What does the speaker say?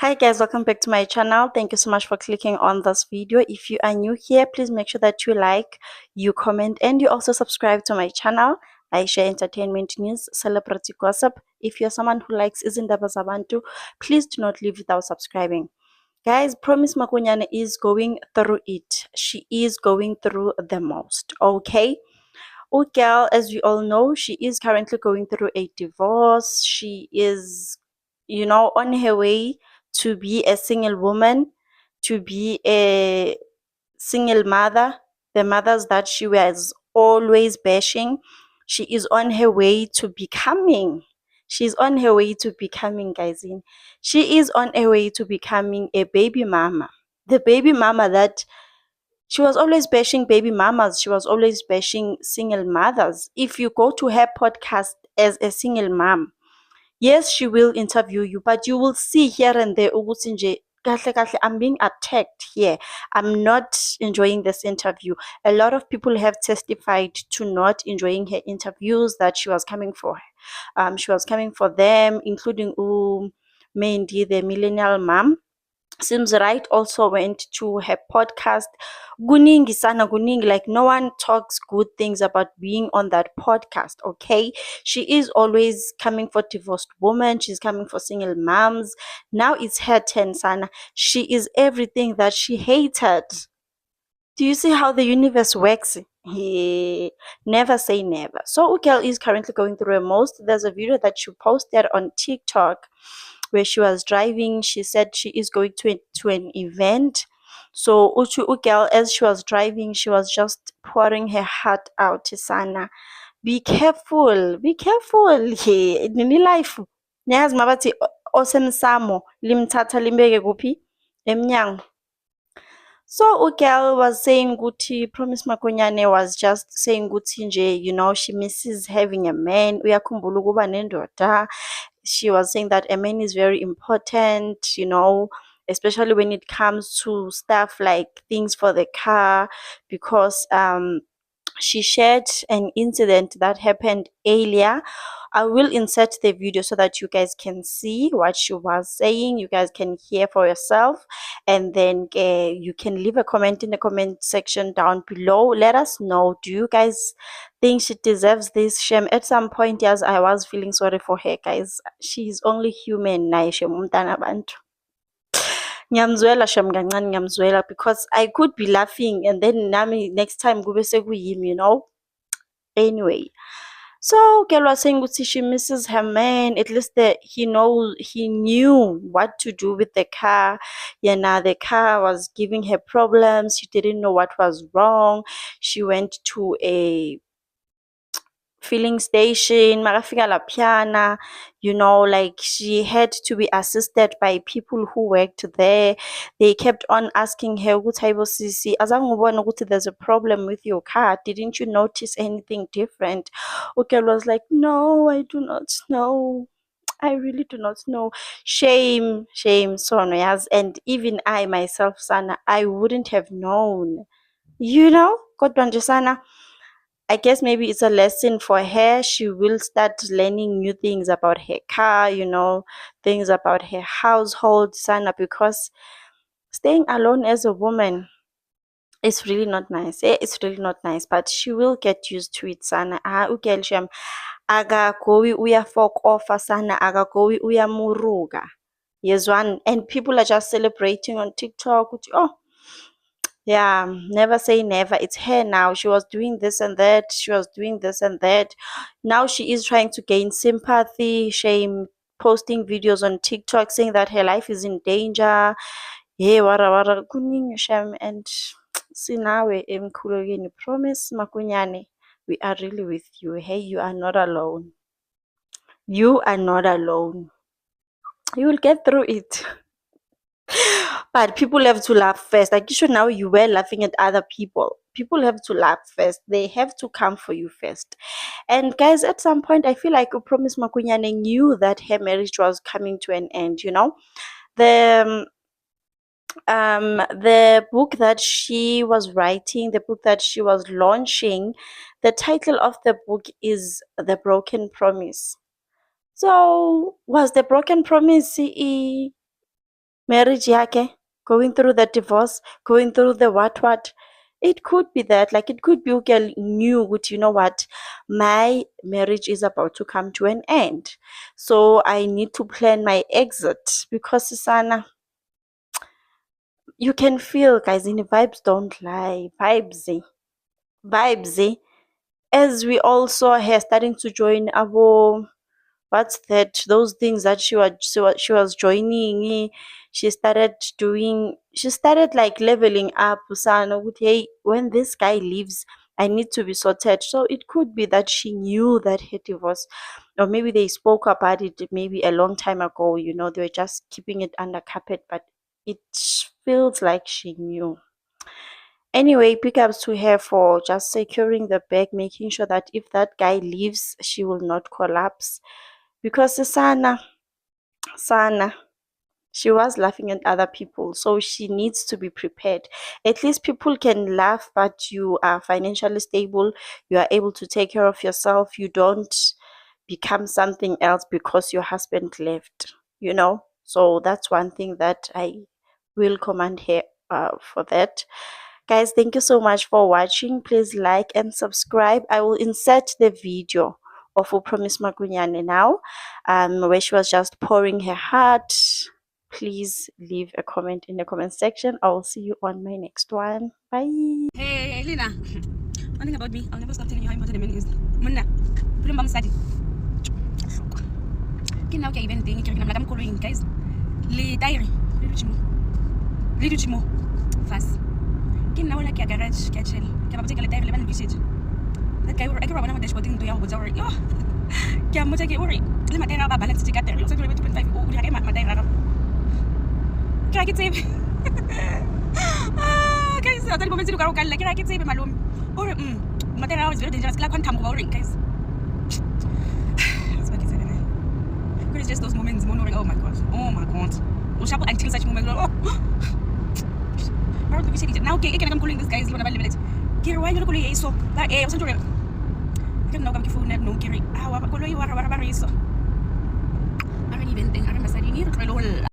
Hi guys, welcome back to my channel. Thank you so much for clicking on this video. If you are new here, please make sure that you like, you comment, and you also subscribe to my channel. I share entertainment news, celebrity gossip. If you're someone who likes Izindaba Zabantu, please do not leave without subscribing. Guys, Promise Makunyane is going through it. She is going through the most, okay? Ukel, as we all know, she is currently going through a divorce. She is, on her way to be a single woman, to be a single mother, the mothers that she was always bashing. She is on her way to becoming. She's on her way to becoming, guys. She is on her way to becoming a baby mama. The baby mama that she was always bashing baby mamas. She was always bashing single mothers. If you go to her podcast as a single mom, yes, she will interview you, but you will see here and there, ukuthi nje, kahle kahle, I'm being attacked here. I'm not enjoying this interview. A lot of people have testified to not enjoying her interviews, that she was coming for she was coming for them, including Mandy, the millennial mom. Seems Right also went to her podcast. Guningi sana guningi, like no one talks good things about being on that podcast, okay? She is always coming for divorced women, she's coming for single moms. Now it's her turn, sana. She is everything that she hated. Do you see how the universe works? Never say never. So Ukel is currently going through a most. There's a video that she posted on TikTok where she was driving. She said she is going to an event. So Uchu Ukel, as she was driving, she was just pouring her heart out to Sana. Be careful, be careful. Hey, nini life. Nyazi mabathi osemsamo limthatha limbeke kuphi? Emnyango. So Ugel was saying Guti, Promise Makonyane was just saying Guti nje, she misses having a man. Uyakhumbula ukuba nendoda. She was saying that a man is very important, especially when it comes to stuff like things for the car, because she shared an incident that happened earlier. I will insert the video so that you guys can see what she was saying. You guys can hear for yourself, and then you can leave a comment in the comment section down below. Let us know, do you guys think she deserves this shame? At some point, yes, I was feeling sorry for her, guys. She's only human. Naye shem umntana bantu. Ngiyamzwela shem kancane, ngiyamzwela, because I could be laughing and then nami next time kube sekuyimi. Anyway, so girl was saying ukuthi she misses her man. At least he knew what to do with the car. Yeah, now the car was giving her problems. She didn't know what was wrong. She went to a filling station, makafika laphiyana, like she had to be assisted by people who worked there. They kept on asking her, ukuthi hayibo sisi, azange ubone ukuthi there's a problem with your car, didn't you notice anything different? Girl was like, no, I do not know, I really do not know. Shame, Sono, yes. And even I myself, Sana, I wouldn't have known, kodwa nje Sana, I guess maybe it's a lesson for her. She will start learning new things about her car, things about her household, Sana, because staying alone as a woman is really not nice. It's really not nice, but she will get used to it, Sana. Ugelsham akagowi uyafok offer, Sana, akagowi uyamuruga. Yes, one. And people are just celebrating on TikTok. Oh, yeah, never say never. It's her now. She was doing this and that. She was doing this and that. Now she is trying to gain sympathy. Shame, posting videos on TikTok saying that her life is in danger. Yeah, wara kuningi shame. And sinawe emkhulekeni, Promise Makunyane, we are really with you. Hey, you are not alone. You are not alone. You will get through it. But people have to laugh first. Like, you should now, you were laughing at other people. People have to laugh first. They have to come for you first. And guys, at some point, I feel like Promise Makunyane knew that her marriage was coming to an end. The book that she was writing, the book that she was launching, the title of the book is The Broken Promise. So was the broken promise marriage yake, going through the divorce, going through the what. It could be that, like it could be okay, knew what, you know what, my marriage is about to come to an end. So I need to plan my exit because Sana, you can feel guys in the vibes don't lie. Vibes. Vibes. As we also here starting to join our what's that, those things that she was joining, she started like leveling up sana with, hey, when this guy leaves I need to be sorted. So it could be that she knew that her divorce, or maybe they spoke about it maybe a long time ago, they were just keeping it under carpet, but it feels like she knew. Anyway, big ups to her for just securing the bag, making sure that if that guy leaves, she will not collapse. Because Sana, she was laughing at other people, so she needs to be prepared. At least people can laugh, but you are financially stable, you are able to take care of yourself, you don't become something else because your husband left. So that's one thing that I will commend her for that. Guys, thank you so much for watching. Please like and subscribe. I will insert the video of Upromise Magunyane now, where she was just pouring her heart. Please leave a comment in the comment section. I will see you on my next one. Bye. Hey, Lina. One thing about me, I'll never stop telling you how important a man is. Muna, put him study. Can now even think I'm calling guys. Le diary. Little chimo. Fast. Can now like a garage catch hell. Can I take a diary 11 visit? That guy, I can run with dashboarding to your was already. Oh, can much I get worried. Let my dad balance to get there. Looks like 2.5. Oh, I get my dad. Can I get saved? Guys, I don't know how like I can save my room. Or, material is very dangerous. Like one time over guys. That's what he said. It's just those moments. Oh my god. Oh my god. Until such moments. Now, okay, I'm calling this guys. Kiri, why you calling so? That I wasn't sure. I can know I'm phone no Kiri. How about you are so? I don't even think I'm a